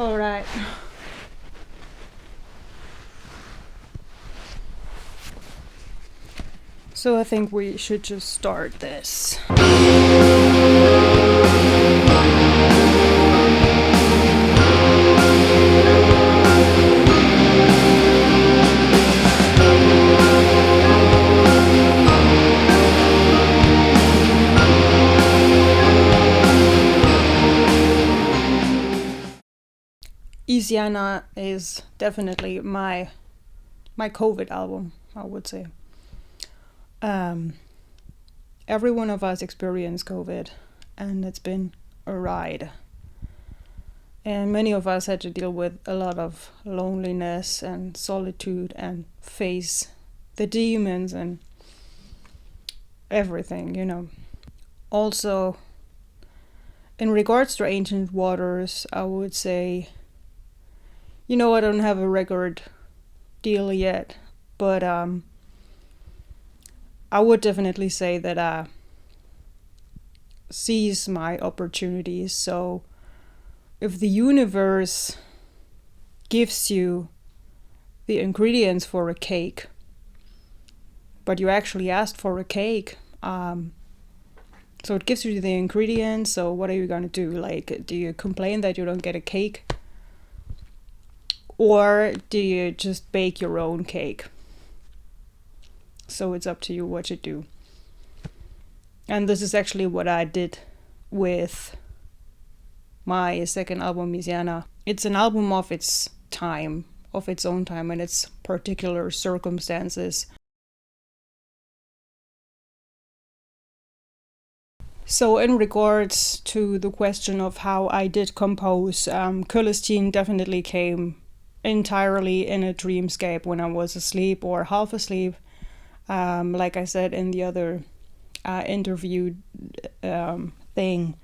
All right. So I think we should just start this. Isjerna is definitely my COVID album, I would say. Every one of us experienced COVID, and it's been a ride. And many of us had to deal with a lot of loneliness and solitude and face the demons and everything, you know. Also, in regards to Ancient Waters, I would say, I don't have a record deal yet, but I would definitely say that I seize my opportunities. So if the universe gives you the ingredients for a cake, but you actually asked for a cake, so it gives you the ingredients, so what are you gonna do? Like, do you complain that you don't get a cake? Or do you just bake your own cake? So it's up to you what you do. And this is actually what I did with my second album, Isjerna. It's an album of its time, of its own time, and its particular circumstances. So in regards to the question of how I did compose, Clandestine definitely came entirely in a dreamscape when I was asleep or half asleep. Like I said in the other interview thing.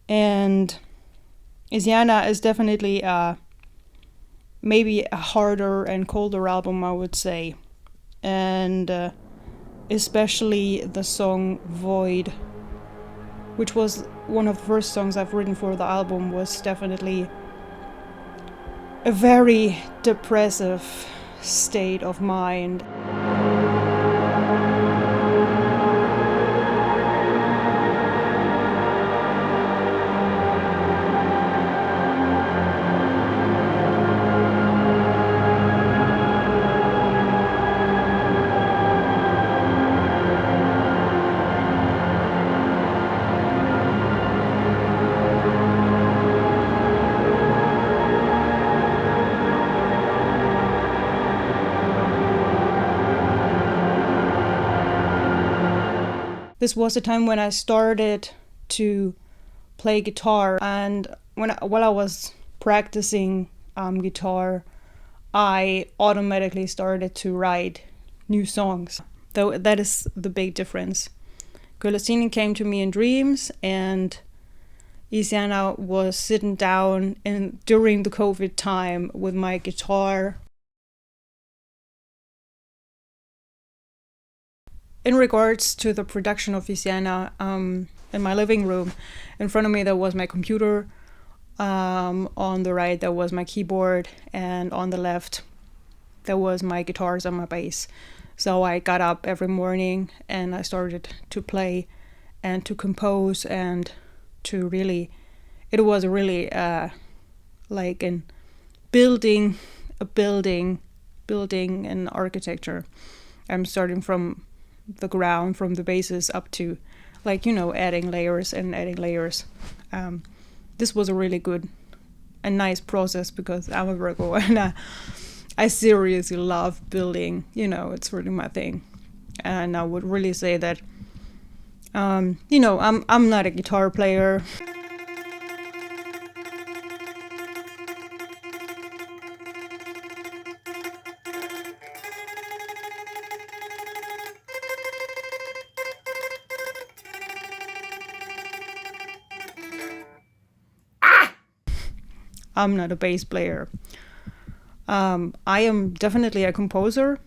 And Isjerna is definitely maybe a harder and colder album, I would say. And especially the song Void, which was one of the first songs I've written for the album, was definitely a very depressive state of mind. This was a time when I started to play guitar, and while I was practicing guitar, I automatically started to write new songs. Though that is the big difference. Clandestine came to me in dreams, and Isjerna was sitting down during the COVID time with my guitar. In regards to the production of Isjerna, in my living room, in front of me there was my computer, on the right there was my keyboard, and on the left there was my guitars and my bass. So I got up every morning and I started to play and to compose and to really, it was really like in building an architecture. I'm starting from the ground, from the bases up to, like, adding layers and adding layers. This was a really good and nice process because I'm a Virgo and I seriously love building. It's really my thing. And I would really say that, I'm not a guitar player. I'm not a bass player. I am definitely a composer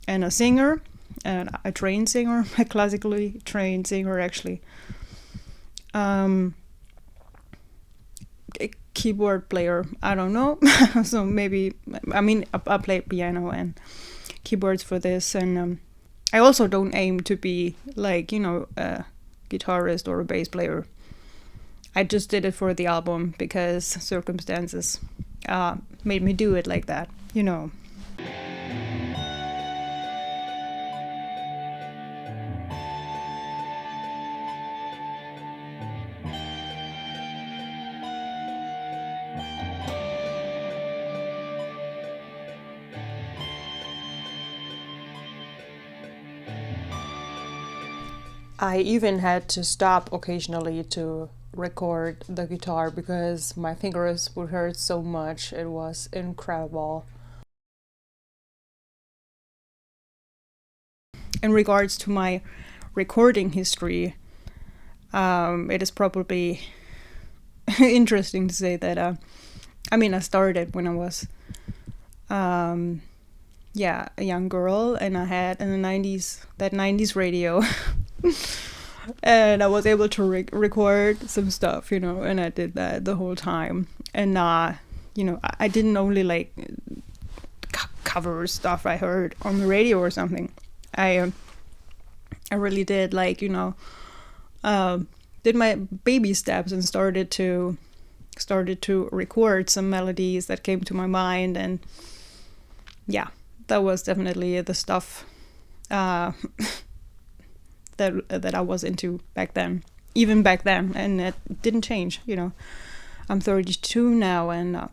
and a singer, and a trained singer, a classically trained singer actually. keyboard player. I don't know. So maybe, I mean, I play piano and keyboards for this, and I also don't aim to be like, a guitarist or a bass player. I just did it for the album because circumstances made me do it like that, I even had to stop occasionally to record the guitar because my fingers would hurt so much. It was incredible. In regards to my recording history, it is probably interesting to say that, I started when I was, a young girl, and I had in the 90s, that 90s radio. And I was able to record some stuff, and I did that the whole time. And, I didn't only like cover stuff I heard on the radio or something. I really did like, did my baby steps and started to record some melodies that came to my mind. And yeah, that was definitely the stuff that I was into back then, and it didn't change. I'm 32 now, and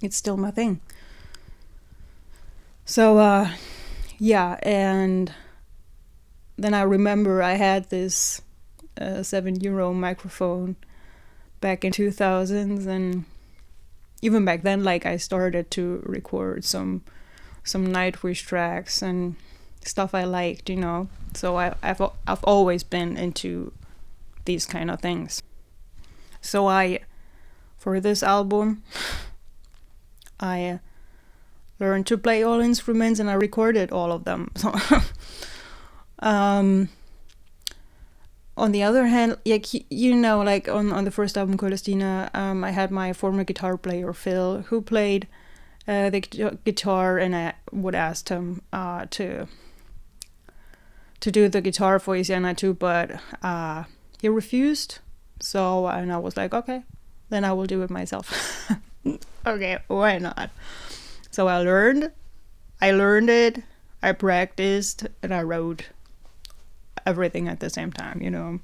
it's still my thing. So and then I remember I had this €7 microphone back in 2000s, and even back then, like, I started to record some Nightwish tracks and stuff I liked, So I've always been into these kind of things. So for this album, I learned to play all instruments, and I recorded all of them. So, on the other hand, like, like on the first album, Clandestina, I had my former guitar player Phil, who played the guitar, and I would ask him to do the guitar for Isjerna too, but he refused. So, and I was like, okay, then I will do it myself. Okay, why not? So I learned it, I practiced, and I wrote everything at the same time,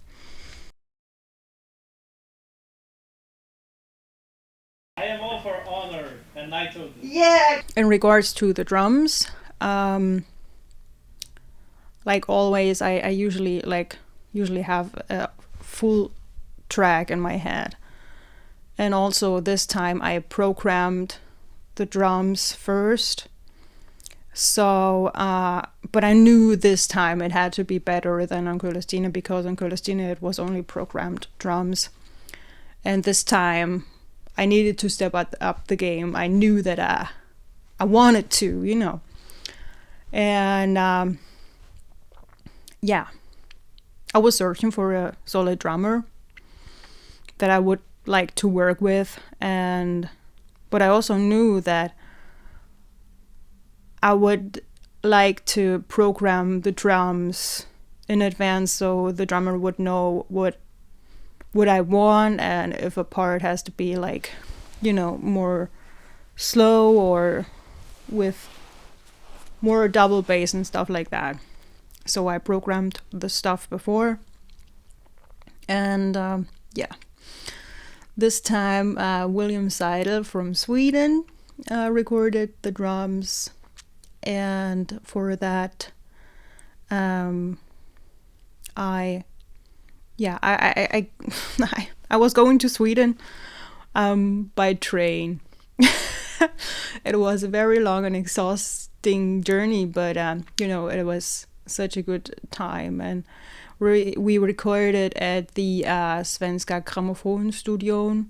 I am all for honor and knighthood. Yeah! In regards to the drums, like always, I usually have a full track in my head. And also this time I programmed the drums first. So, but I knew this time it had to be better than on Clandestina, because on Clandestina it was only programmed drums. And this time I needed to step up the game. I knew that I wanted to, And I was searching for a solid drummer that I would like to work with, but I also knew that I would like to program the drums in advance, so the drummer would know what I want, and if a part has to be like, more slow or with more double bass and stuff like that. So I programmed the stuff before, and this time William Seidl from Sweden recorded the drums, and for that I was going to Sweden by train. It was a very long and exhausting journey, but it was such a good time, and we recorded at the Svenska Grammofonstudion,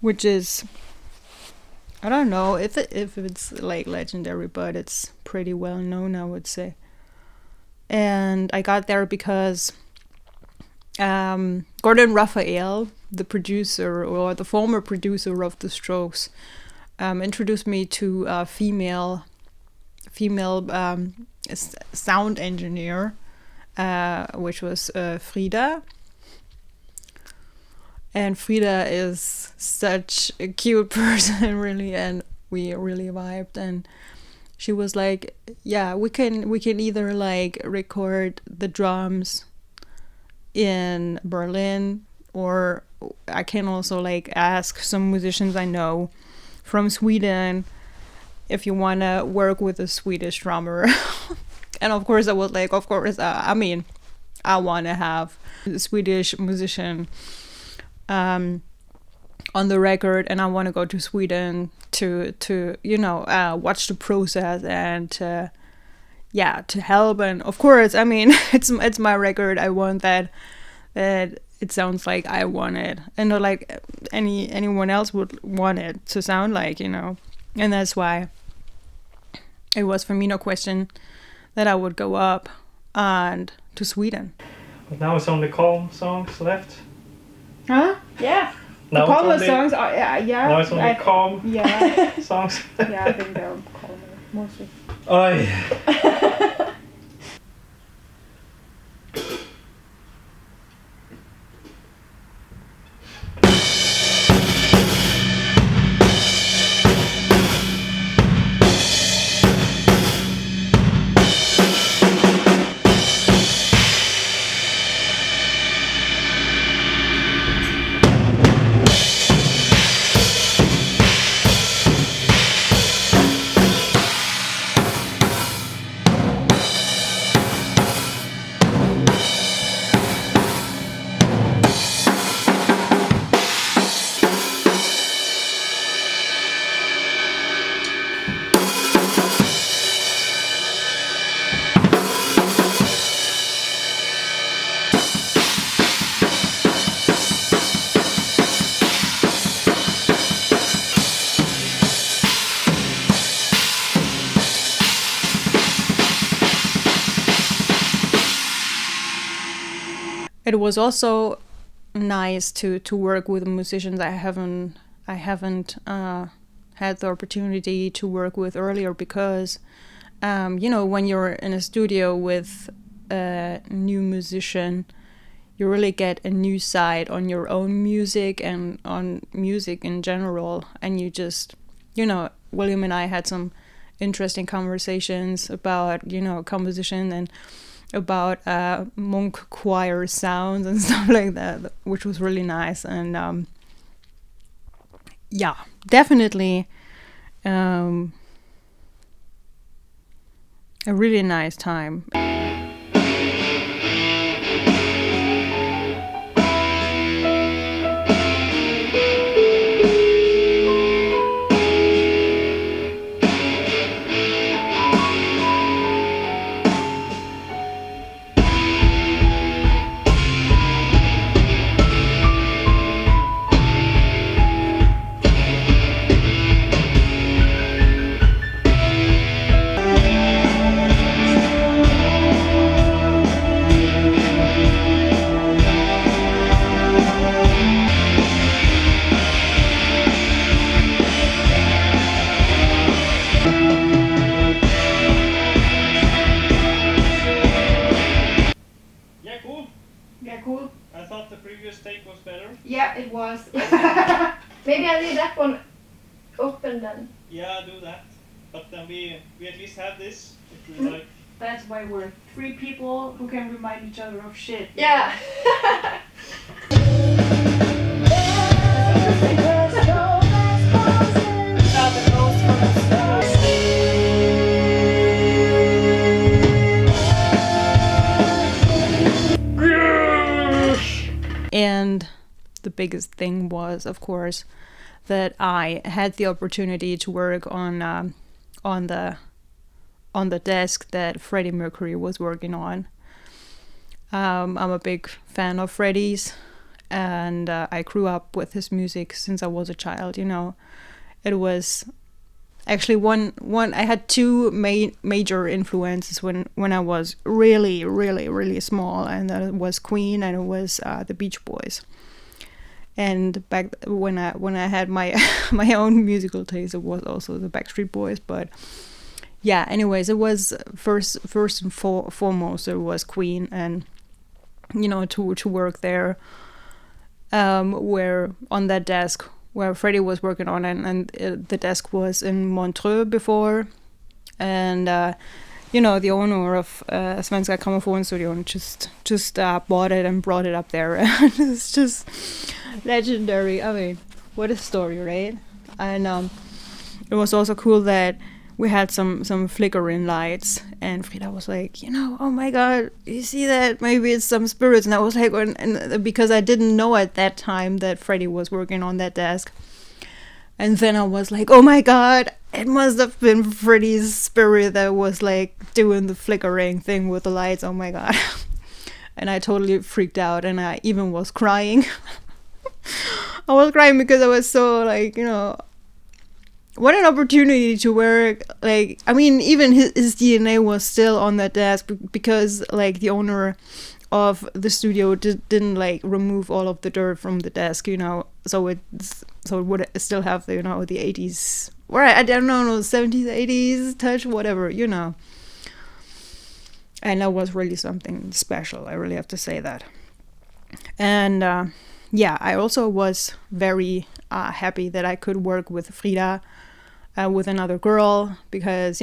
which is, I don't know if it's like legendary, but it's pretty well known, I would say. And I got there because Gordon Raphael, the producer or the former producer of The Strokes introduced me to a female sound engineer, which was Frida. And Frida is such a cute person, really, and we really vibed. And she was like, "Yeah, we can either like record the drums in Berlin, or I can also like ask some musicians I know from Sweden if you want to work with a Swedish drummer." And of course I was like, of course, I mean, I want to have a Swedish musician on the record, and I want to go to Sweden to watch the process and to help. And of course, I mean, it's my record. I want that it sounds like I want it, and not like anyone else would want it to sound like, and that's why it was for me no question that I would go up and to Sweden. But now it's only calm songs left. Huh? Yeah. Now the calmer songs are Now it's only calm songs. Yeah, I think they're calmer mostly. Oh yeah. It was also nice to work with musicians I haven't had the opportunity to work with earlier, because when you're in a studio with a new musician, you really get a new side on your own music and on music in general. And you just, William and I had some interesting conversations about, composition and about monk choir sounds and stuff like that, which was really nice. And definitely a really nice time. Yeah, it was. Maybe I'll leave that one open then. Yeah, do that. But then we at least have this. If we like. That's why we're 3 people who can remind each other of shit. Yeah. And the biggest thing was, of course, that I had the opportunity to work on the desk that Freddie Mercury was working on. I'm a big fan of Freddie's, and I grew up with his music since I was a child. It was actually one. I had 2 major influences when I was really, really, really small, and that was Queen and it was the Beach Boys. And back when I had my my own musical taste, it was also the Backstreet Boys. But yeah, anyways, it was first and foremost it was Queen, and to work there, where on that desk where Freddie was working on, and the desk was in Montreux before, and the owner of Svenska Grammofonstudion just bought it and brought it up there. It's just legendary. I mean, what a story, right? And it was also cool that we had some flickering lights, and Frida was like, oh my god, you see that? Maybe it's some spirits. And I was like, and because I didn't know at that time that Freddie was working on that desk. And then I was like, oh my god, it must have been Freddie's spirit that was like doing the flickering thing with the lights. Oh my god. And I totally freaked out, and I even was crying. I was crying because I was so like, what an opportunity to work. Like, I mean, even his DNA was still on that desk because like the owner of the studio didn't like remove all of the dirt from the desk, so it would still have the 80s, or I don't know, 70s, 80s touch, whatever, and that was really something special. I really have to say that. And I also was very happy that I could work with Frida, with another girl, because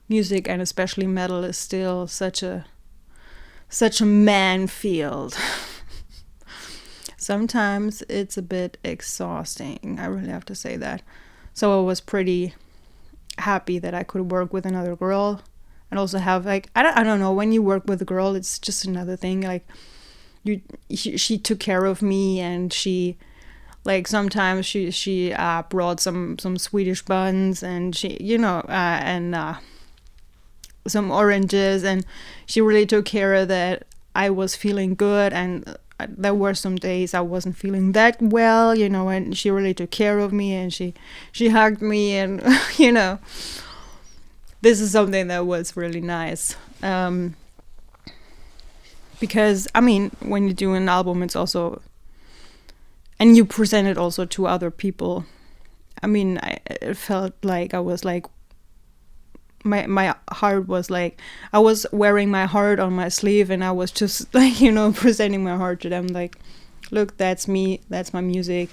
music, and especially metal, is still such a man field. Sometimes it's a bit exhausting, I really have to say that. So I was pretty happy that I could work with another girl, and also have like, I don't know, when you work with a girl, it's just another thing. Like, she took care of me, and she, like, sometimes she brought some Swedish buns, and she and some oranges, and she really took care of that I was feeling good. And there were some days I wasn't feeling that well, and she really took care of me, and she hugged me, and this is something that was really nice, because I mean, when you do an album, it's also, and you present it also to other people. I mean, it felt like I was like, my heart was like, I was wearing my heart on my sleeve, and I was just like, presenting my heart to them, like, look, that's me, that's my music,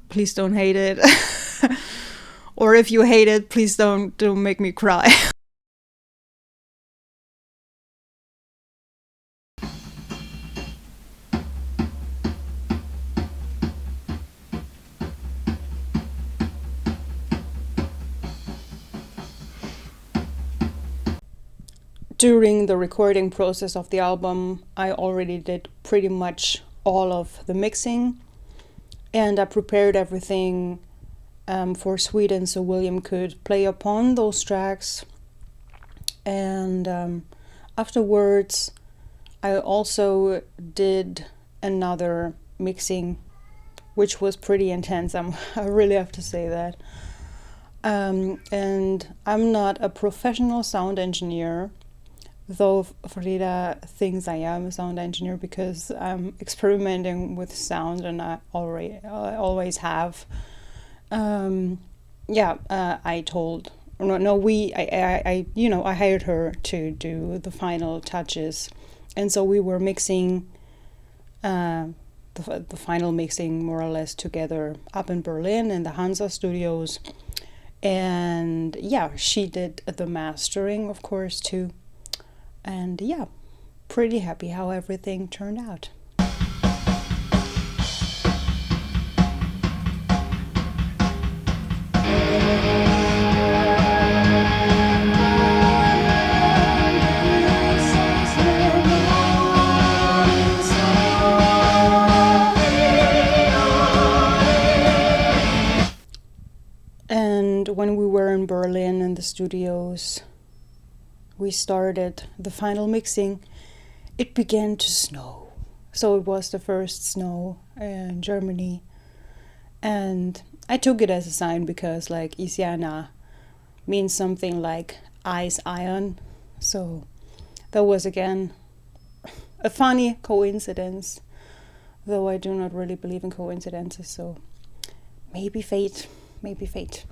please don't hate it. Or if you hate it, please don't make me cry. During the recording process of the album, I already did pretty much all of the mixing, and I prepared everything for Sweden so William could play upon those tracks. And afterwards, I also did another mixing, which was pretty intense. I really have to say that. And I'm not a professional sound engineer, though Frida thinks I am a sound engineer, because I'm experimenting with sound, and I always have. I hired her to do the final touches, and so we were mixing the final mixing more or less together up in Berlin in the Hansa studios. And she did the mastering, of course, too. And pretty happy how everything turned out. And when we were in Berlin in the studios, we started the final mixing, it began to snow. So it was the first snow in Germany. And I took it as a sign, because like Isjerna means something like ice iron. So that was again a funny coincidence, though I do not really believe in coincidences, so maybe fate, maybe fate.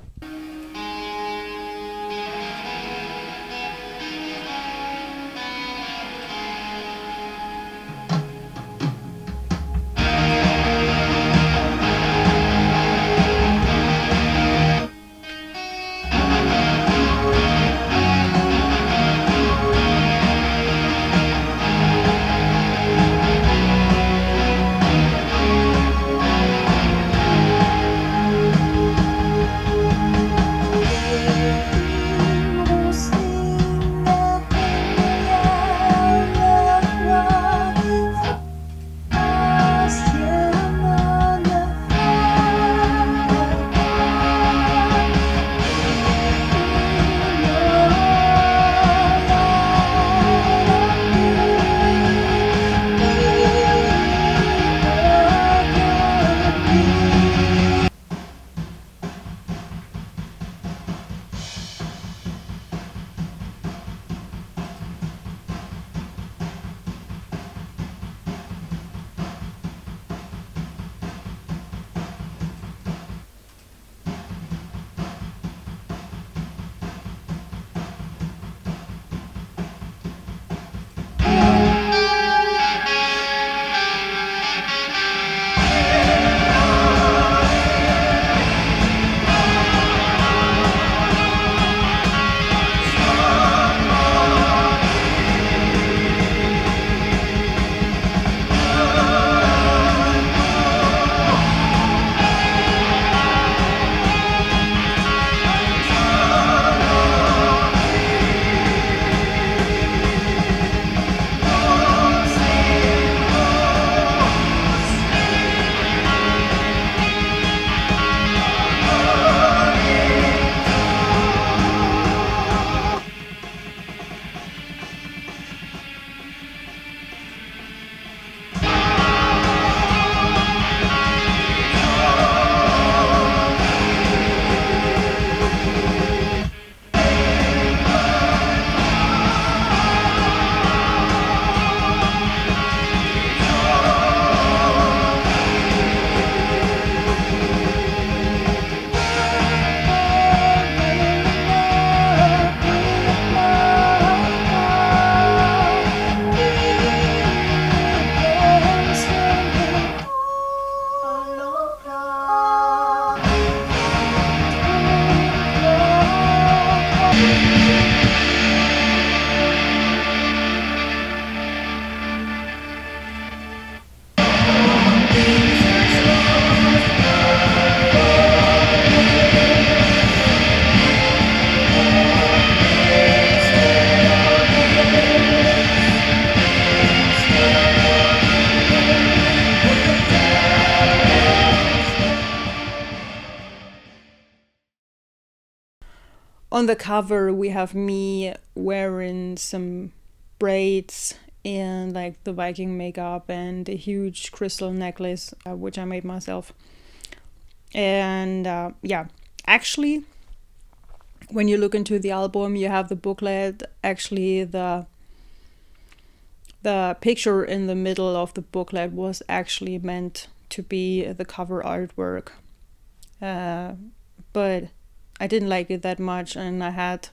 On the cover, we have me wearing some braids and like the Viking makeup and a huge crystal necklace, which I made myself. And yeah, actually, when you look into the album, you have the booklet. Actually, the picture in the middle of the booklet was actually meant to be the cover artwork. But I didn't like it that much, and I had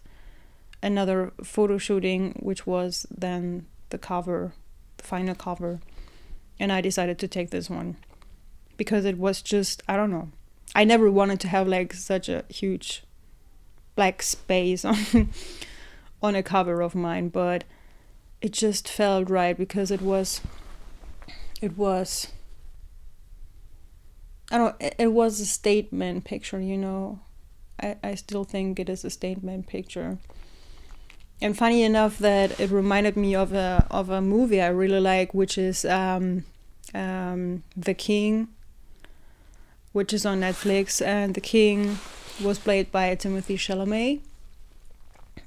another photo shooting, which was then the cover, the final cover, and I decided to take this one because it was just, I don't know, I never wanted to have like such a huge black space on a cover of mine, but it just felt right because it was I don't know, it was a statement picture, you know. I still think it is a statement picture. And funny enough that it reminded me of a movie I really like, which is The King, which is on Netflix. And The King was played by Timothy Chalamet.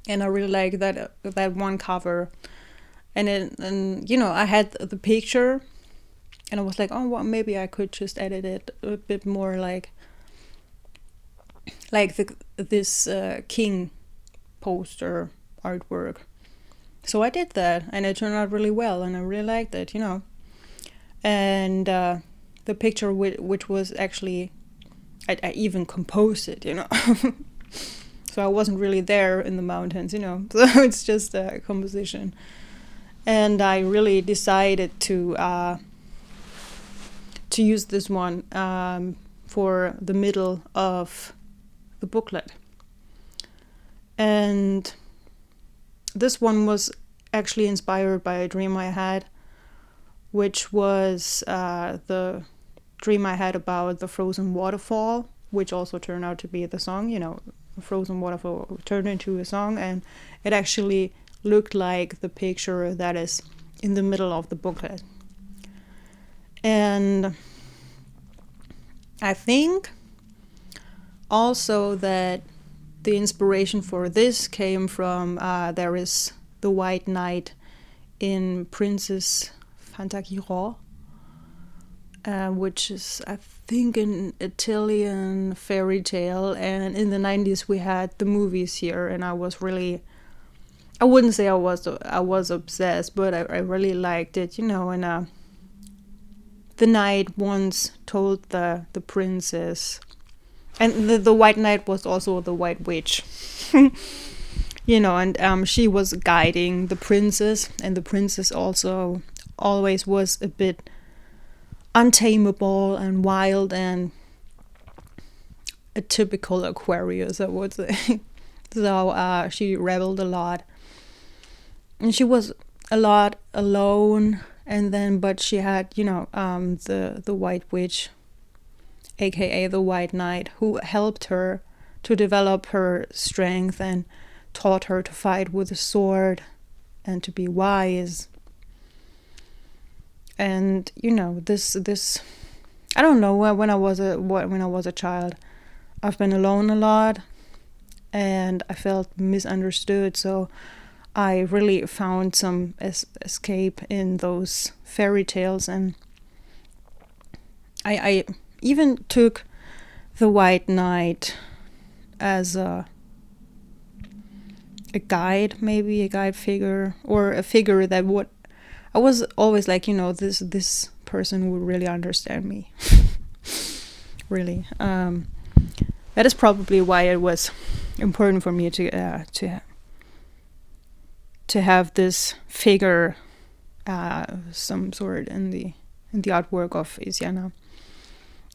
And I really like that one cover. And you know, I had the picture, and I was like, oh, well, maybe I could just edit it a bit more like this King poster artwork. So I did that, and it turned out really well, and I really liked it, And the picture, which was actually, I even composed it, So I wasn't really there in the mountains, So it's just a composition. And I really decided to use this one for the middle of the booklet. And this one was actually inspired by a dream I had, which was the dream I had about the frozen waterfall, which also turned out to be the song, the frozen waterfall turned into a song, and it actually looked like the picture that is in the middle of the booklet. And I think also that the inspiration for this came from there is the White Knight in Princess Fantaghiro, which is, I think, an Italian fairy tale. And in the 90s we had the movies here, and I wouldn't say I was obsessed, but I really liked it, and the knight once told the princess, and the White Knight was also the White Witch, and she was guiding the princess, and the princess also always was a bit untamable and wild and a typical Aquarius, I would say. So she rebelled a lot, and she was a lot alone. And then, but she had, the White Witch, aka the White Knight, who helped her to develop her strength and taught her to fight with a sword and to be wise. And this I don't know, when I was a child, I've been alone a lot, and I felt misunderstood. So I really found some escape in those fairy tales, and I even took the White Knight as a guide, maybe a guide figure, or a figure that would. I was always like, this person would really understand me. Really, that is probably why it was important for me to have this figure, some sort in the artwork of Isjerna.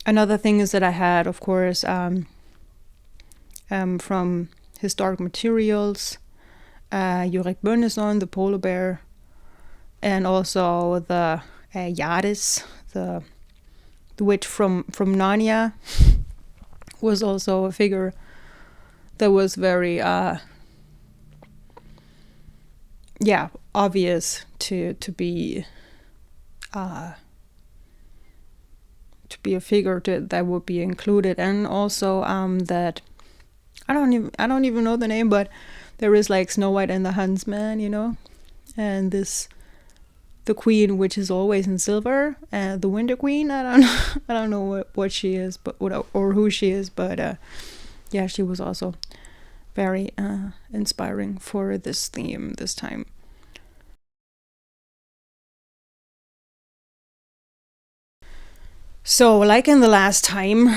Another thing is that I had, of course, from historic materials, Jurek Bönnesson, the polar bear, and also the Yadis, the witch from Narnia, was also a figure that was very obvious to be a figure that would be included. And also that I don't even know the name, but there is like Snow White and the Huntsman, and the queen, which is always in silver, the Winter Queen. I don't know what she is, but or who she is, but she was also very inspiring for this theme this time. So, like in the last time,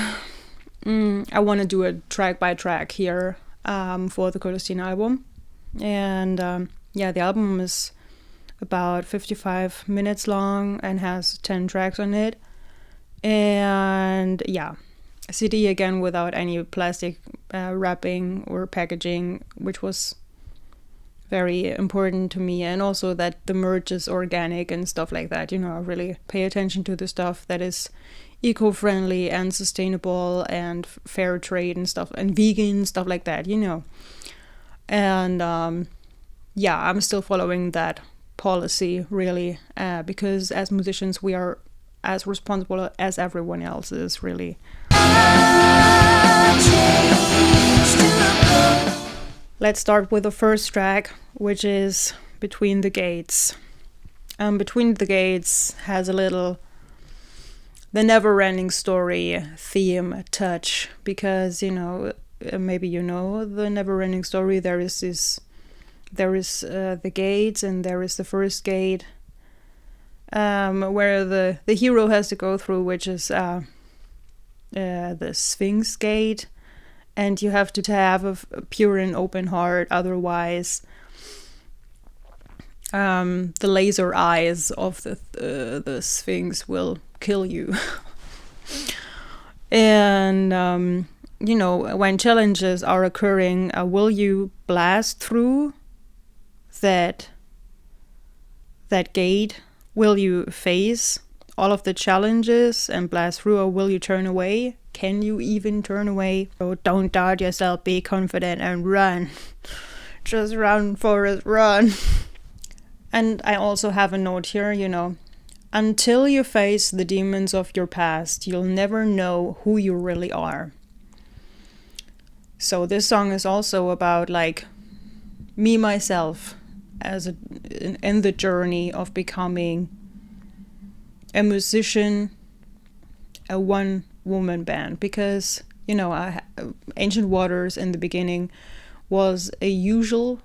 I want to do a track by track here for the Clandestine album, and the album is about 55 minutes long and has 10 tracks on it. And a CD again without any plastic wrapping or packaging, which was very important to me. And also that the merch is organic and stuff like that. I really pay attention to the stuff that is eco-friendly and sustainable and fair trade and stuff, and vegan, stuff like that, And I'm still following that policy, really, because as musicians we are as responsible as everyone else is, really. Let's start with the first track, which is Between the Gates. Between the Gates has a little the never-ending story theme touch, because maybe the never-ending story, there is this there is the gates, and there is the first gate where the hero has to go through, which is the Sphinx gate, and you have to have a pure and open heart, otherwise the laser eyes of the Sphinx will kill you. And you know, when challenges are occurring, will you blast through that gate? Will you face all of the challenges and blast through, or will you turn away? Can you even turn away? So don't doubt yourself, be confident and run. Just run, Forrest, run. And I also have a note here, you know, until you face the demons of your past, you'll never know who you really are. So this song is also about like me, myself, in the journey of becoming a musician, a one-woman band. Because, you know, Ancient Waters in the beginning was a usual,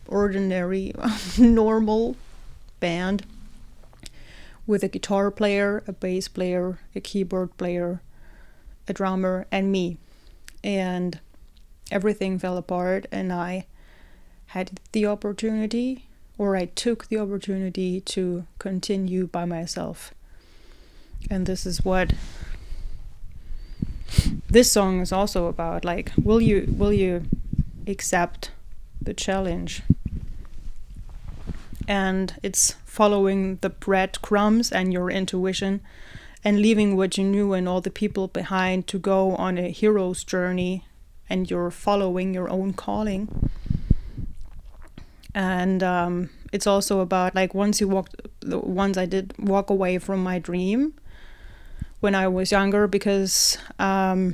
ordinary, normal band with a guitar player, a bass player, a keyboard player, a drummer, and me. And everything fell apart, and I had the opportunity, or I took the opportunity to continue by myself. And this is what this song is also about. Like, will you accept the challenge? And it's following the breadcrumbs and your intuition, and leaving what you knew and all the people behind to go on a hero's journey, and you're following your own calling. And it's also about like once I did walk away from my dream when I was younger, because I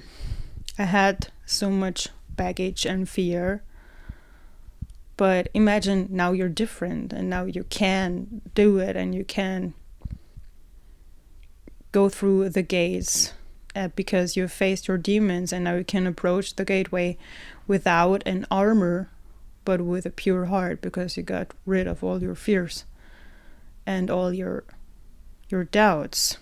had so much baggage and fear. But imagine now you're different, and now you can do it, and you can go through the gates because you've faced your demons, and now you can approach the gateway without an armor, but with a pure heart, because you got rid of all your fears and all your doubts.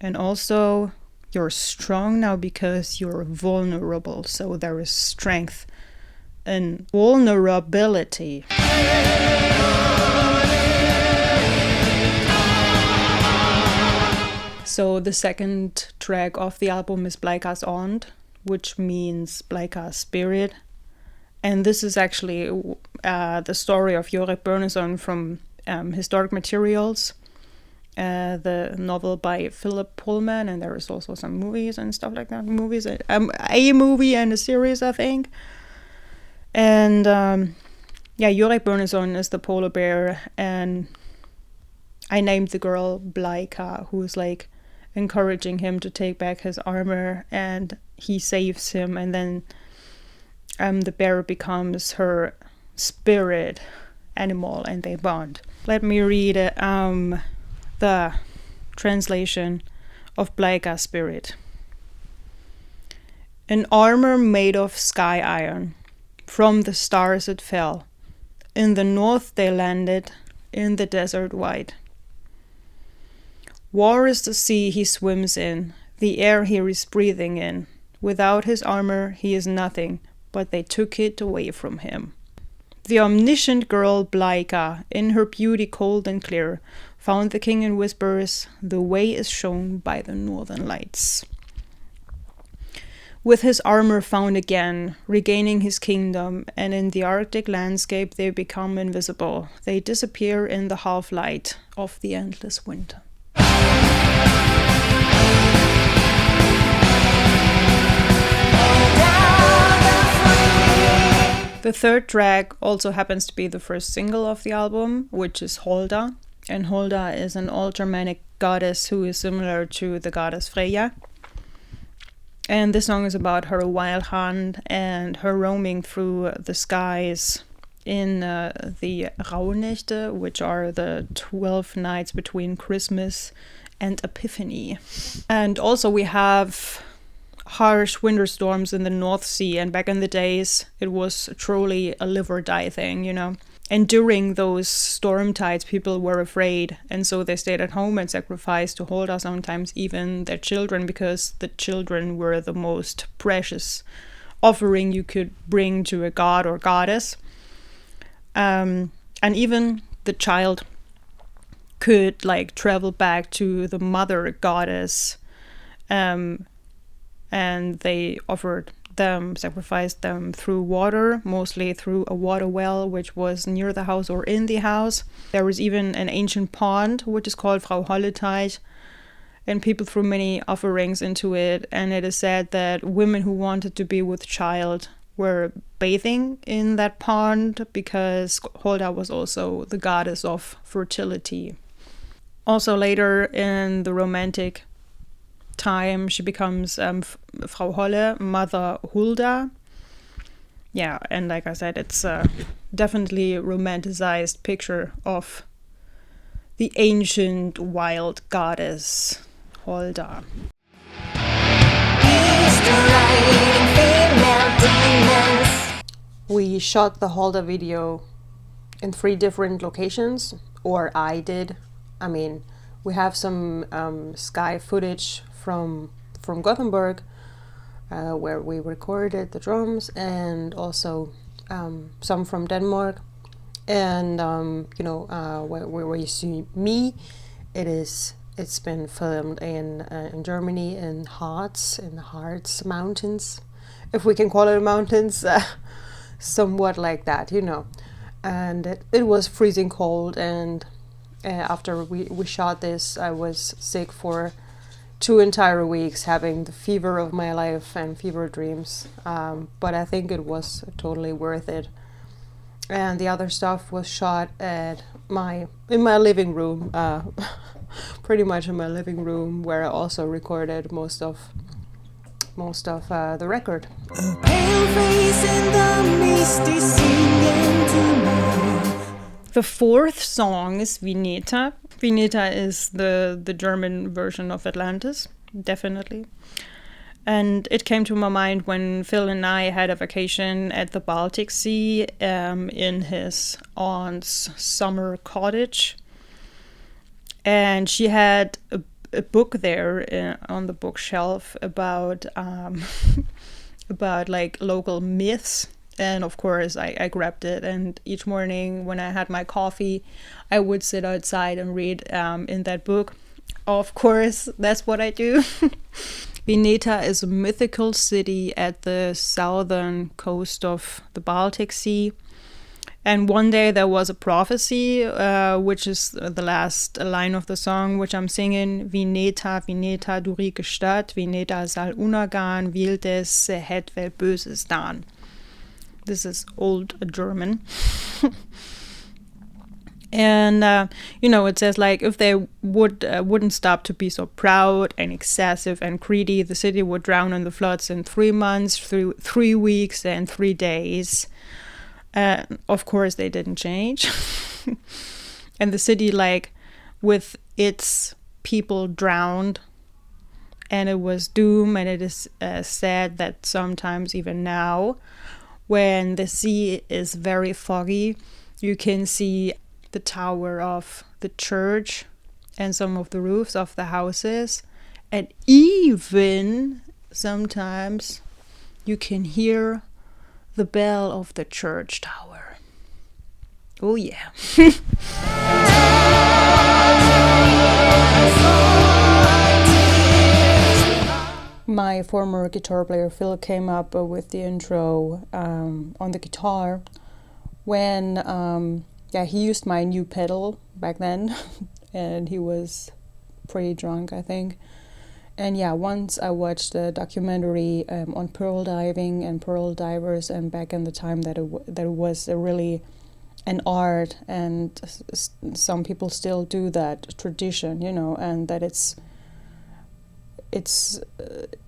And also, you're strong now because you're vulnerable, so there is strength and vulnerability. So the second track of the album is Bleika's Ånd, which means Bleika spirit. And this is actually the story of Jorik Börjesson from Historic Materials, the novel by Philip Pullman, and there is also some movies and stuff like that. A movie and a series, I think. And Jorik Börjesson is the polar bear, and I named the girl Bleika, who is like encouraging him to take back his armor, and he saves him, and then the bear becomes her spirit animal, and they bond. Let me read the translation of Bleika spirit. An armor made of sky iron, from the stars it fell. In the north they landed, in the desert wide. War is the sea he swims in, the air he is breathing in. Without his armor he is nothing, but they took it away from him. The omniscient girl Bleika, in her beauty cold and clear, found the king and whispers, the way is shown by the northern lights. With his armor found again, regaining his kingdom, and in the Arctic landscape they become invisible. They disappear in the half-light of the endless winter. The third track also happens to be the first single of the album, which is Holda. And Holda is an old Germanic goddess who is similar to the goddess Freya. And this song is about her wild hunt and her roaming through the skies in the Rauhnächte, which are the 12 nights between Christmas and Epiphany. And also we have harsh winter storms in the North Sea, and back in the days it was truly a live or die thing, you know. And during those storm tides, people were afraid, and so they stayed at home and sacrificed to Holda, sometimes even their children, because the children were the most precious offering you could bring to a god or goddess. And even the child could like travel back to the mother goddess, and they offered them, sacrificed them through water, mostly through a water well which was near the house or in the house. There was even an ancient pond which is called Frau Holleteich, and people threw many offerings into it, and it is said that women who wanted to be with child were bathing in that pond because Holda was also the goddess of fertility. Also later in the Romantic time, she becomes Frau Holle, Mother Hulda. Yeah, and like I said, it's definitely a romanticized picture of the ancient wild goddess Holda. We shot the Holda video in 3 different locations, or I did. I mean, we have some sky footage from Gothenburg, where we recorded the drums, and also some from Denmark. And where you see me, it's been filmed in Germany, in the Harz Mountains, if we can call it mountains, somewhat like that, you know. And it was freezing cold, and after we shot this, I was sick for 2 entire weeks, having the fever of my life and fever dreams, but I think it was totally worth it. And the other stuff was shot in my living room, pretty much in my living room, where I also recorded most of the record. The 4th song is Vineta. Vineta is the German version of Atlantis, definitely. And it came to my mind when Phil and I had a vacation at the Baltic Sea, in his aunt's summer cottage. And she had a book there on the bookshelf about about like local myths. And of course I grabbed it, and each morning when I had my coffee, I would sit outside and read in that book. Of course, that's what I do. Vineta is a mythical city at the southern coast of the Baltic Sea. And one day there was a prophecy, which is the last line of the song, which I'm singing. Vineta, Vineta, du rike Stadt, Vineta sal unagan, wildes het wel böses dan. This is old German. And, it says, like, if they wouldn't stop to be so proud and excessive and greedy, the city would drown in the floods in 3 months, 3 weeks, and 3 days. Of course, they didn't change. And the city, like, with its people drowned, and it was doom. And it is said that sometimes, even now, when the sea is very foggy, you can see the tower of the church and some of the roofs of the houses, and even sometimes you can hear the bell of the church tower. Oh yeah. My former guitar player Phil came up with the intro on the guitar when he used my new pedal back then, and he was pretty drunk, I think. And once I watched a documentary on pearl diving and pearl divers, and back in the time that it was really an art, and some people still do that tradition, and that it's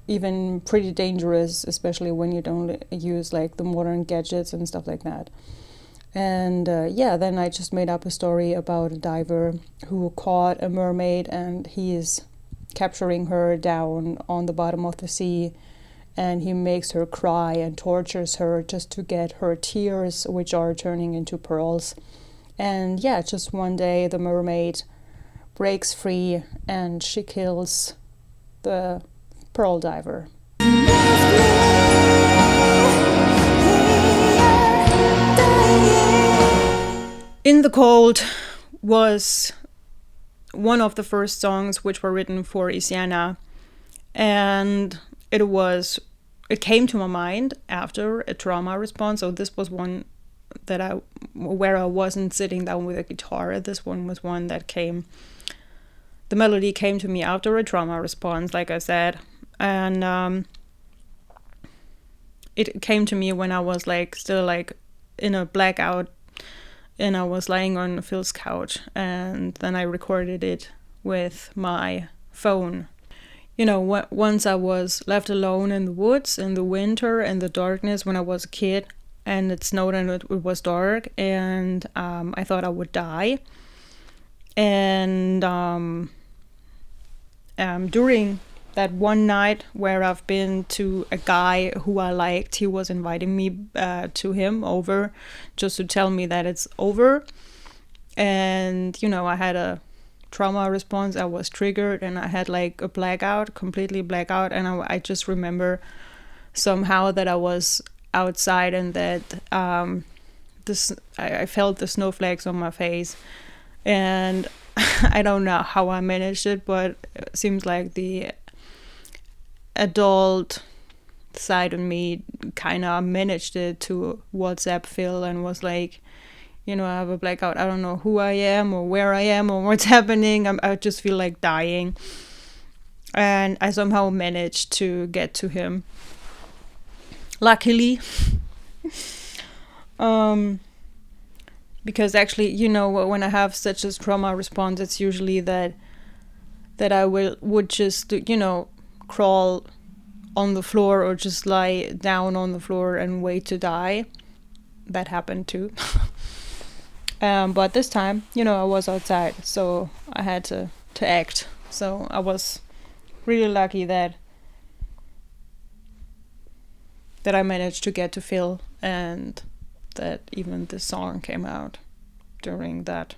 even pretty dangerous, especially when you don't use like the modern gadgets and stuff like that. And then I just made up a story about a diver who caught a mermaid, and he is capturing her down on the bottom of the sea and he makes her cry and tortures her just to get her tears, which are turning into pearls. And yeah, just one day the mermaid breaks free and she kills the pearl diver. In the Cold was one of the first songs which were written for Isjerna, and it came to my mind after a trauma response. So this was one where I wasn't sitting down with a guitar. This one was one that the melody came to me after a trauma response, like I said, and it came to me when I was still in a blackout, and I was lying on Phil's couch, and then I recorded it with my phone. Once I was left alone in the woods in the winter and the darkness when I was a kid, and it snowed and it was dark, and I thought I would die. And during that one night where I've been to a guy who I liked, he was inviting me to him over just to tell me that it's over. And, I had a trauma response. I was triggered and I had a blackout, completely blackout. And I just remember somehow that I was outside and that I felt the snowflakes on my face. And I don't know how I managed it, but it seems like the adult side of me kind of managed it to WhatsApp Phil and was like, I have a blackout. I don't know who I am or where I am or what's happening. I just feel like dying. And I somehow managed to get to him. Luckily. Because actually, when I have such a trauma response, it's usually that I would just, crawl on the floor or just lie down on the floor and wait to die. That happened too. But this time, I was outside, so I had to act. So I was really lucky that I managed to get to Phil, and that even this song came out during that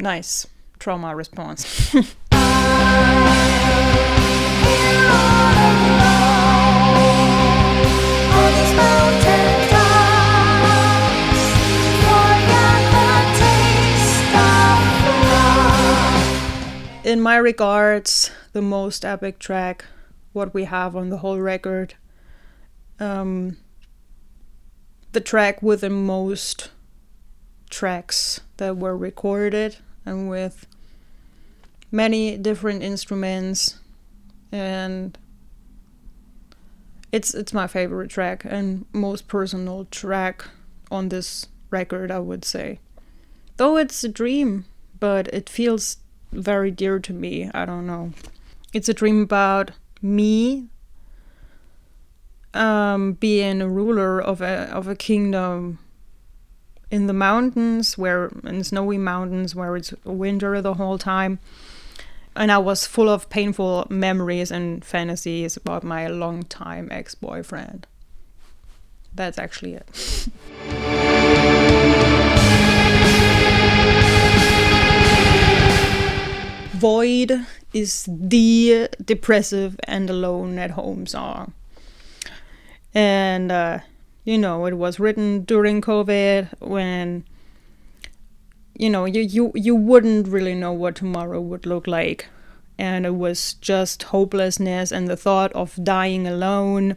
nice trauma response. In my regards, the most epic track, what we have on the whole record, the track with the most tracks that were recorded and with many different instruments, and it's my favorite track and most personal track on this record, I would say. Though it's a dream, but it feels very dear to me. I don't know. It's a dream about me being a ruler of a kingdom in the mountains, in snowy mountains where it's winter the whole time. And I was full of painful memories and fantasies about my longtime ex-boyfriend. That's actually it. Void is the depressive and alone at home song. And, it was written during COVID when, you wouldn't really know what tomorrow would look like. And it was just hopelessness and the thought of dying alone,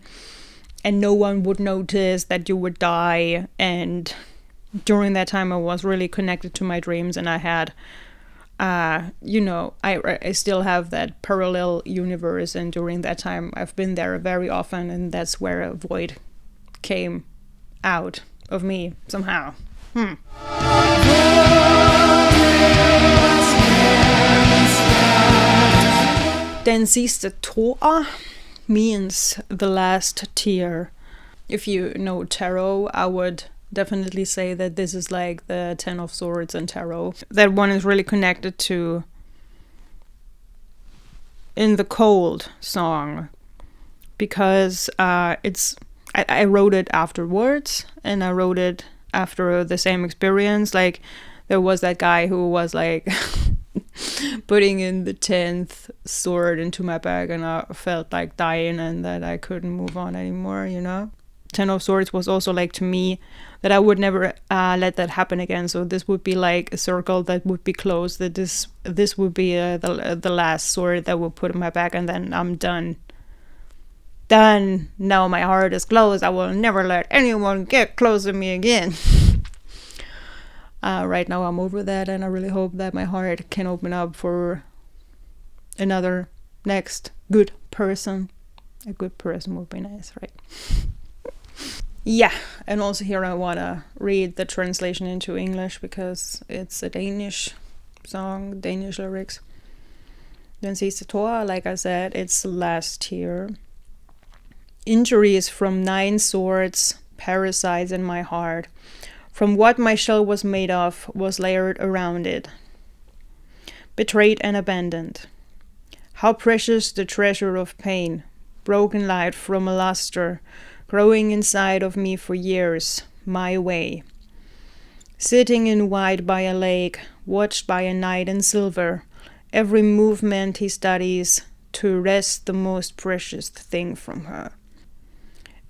and no one would notice that you would die. And during that time I was really connected to my dreams, and I had I still have that parallel universe, and during that time I've been there very often, and that's where a void came out of me somehow. Den sista tåa means the last tear. If you know tarot, I would definitely say that this is like the Ten of Swords in tarot. That one is really connected to, in the Cold song, because I wrote it afterwards, and I wrote it after the same experience. Like, there was that guy who was like putting in the 10th sword into my bag, and I felt like dying and that I couldn't move on anymore, you know? 10 of Swords was also like, to me, that I would never let that happen again. So this would be like a circle that would be closed, that this would be the last sword that will put in my bag, and then I'm done. Done. Now my heart is closed. I will never let anyone get close to me again. Right now I'm over that, and I really hope that my heart can open up for another next good person. A good person would be nice, right? Yeah, and also here I want to read the translation into English because it's a Danish song, Danish lyrics. Den sidste tår, like I said, it's the last tear. Injuries from 9 swords, parasites in my heart. From what my shell was made of was layered around it. Betrayed and abandoned. How precious the treasure of pain, broken light from a luster, growing inside of me for years, my way. Sitting in white by a lake, watched by a knight in silver, every movement he studies to wrest the most precious thing from her.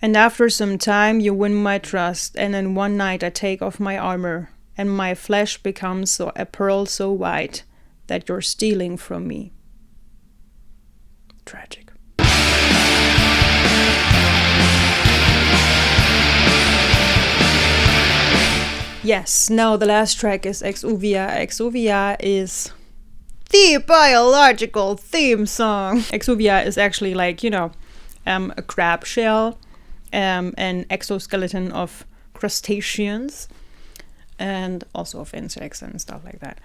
And after some time you win my trust, and in one night I take off my armor, and my flesh becomes a pearl so white that you're stealing from me. Tragic. Yes, now the last track is Exuvia. Exuvia is the biological theme song. Exuvia is actually like, you know, a crab shell, an exoskeleton of crustaceans, and also of insects and stuff like that.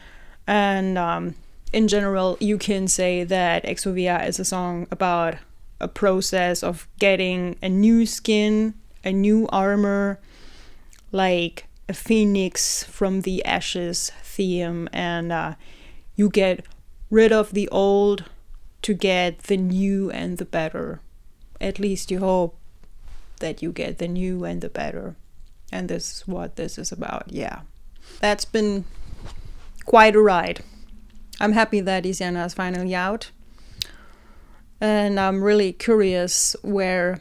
And in general, you can say that Exuvia is a song about a process of getting a new skin, a new armor, like a phoenix from the ashes theme, and you get rid of the old to get the new and the better. At least you hope that you get the new and the better. And this is what this is about, yeah. That's been quite a ride. I'm happy that Isjerna is finally out. And I'm really curious where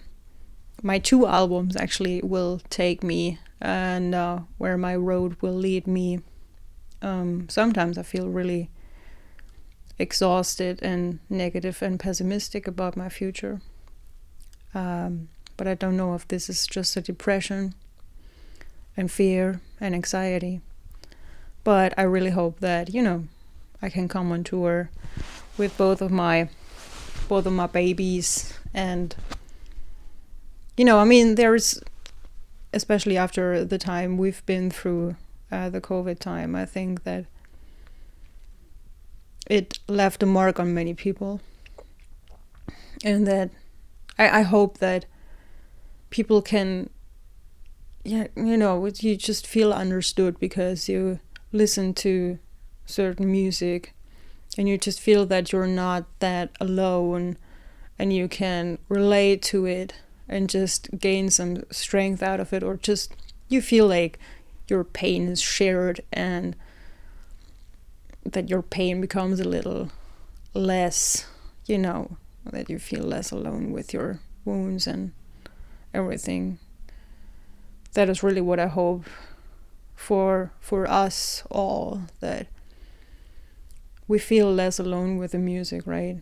my 2 albums actually will take me, and where my road will lead me. Sometimes I feel really exhausted and negative and pessimistic about my future. But I don't know if this is just a depression and fear and anxiety. But I really hope that, you know, I can come on tour with both of my babies. And, you know, I mean, there's, especially after the time we've been through, the COVID time, I think that it left a mark on many people. And that I hope that people can, yeah, you know, you just feel understood because you listen to certain music and you just feel that you're not that alone, and you can relate to it and just gain some strength out of it, or just you feel like your pain is shared and that your pain becomes a little less, you know, that you feel less alone with your wounds and everything. That is really what I hope for us all, that we feel less alone with the music, right?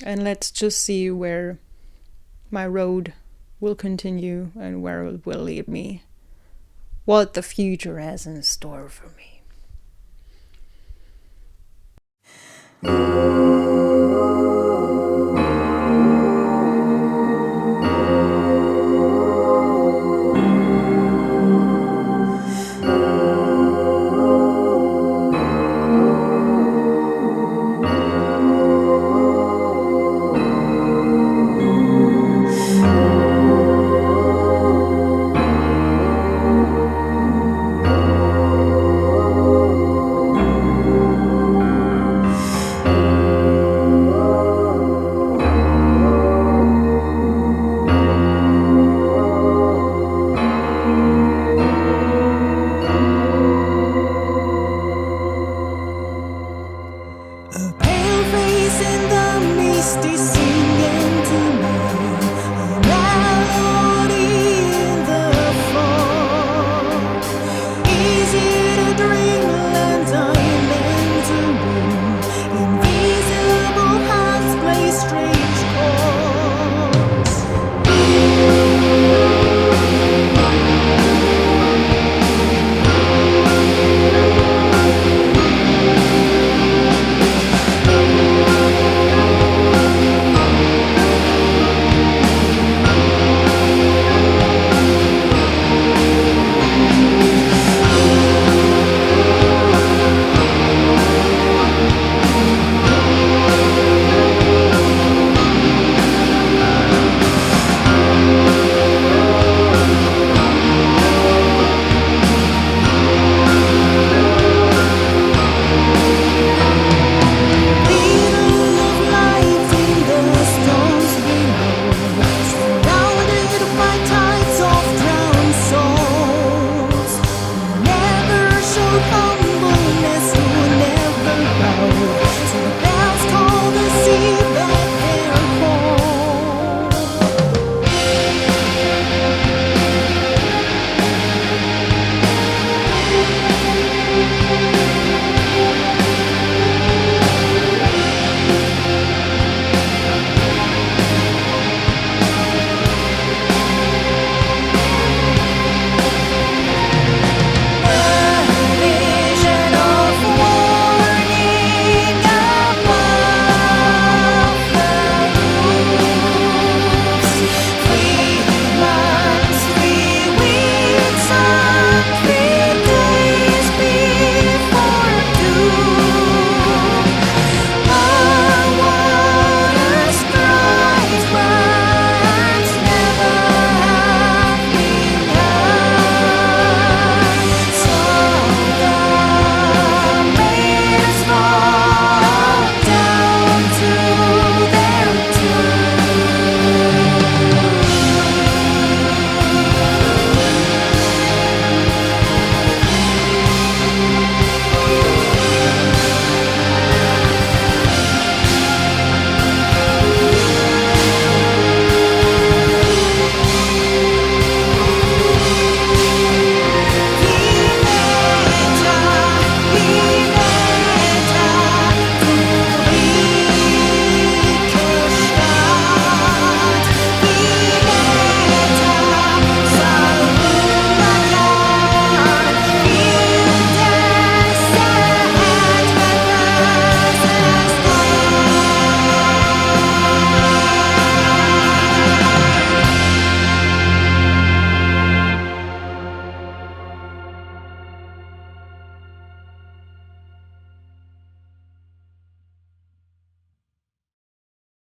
And let's just see where my road will continue and where it will lead me. What the future has in store for me.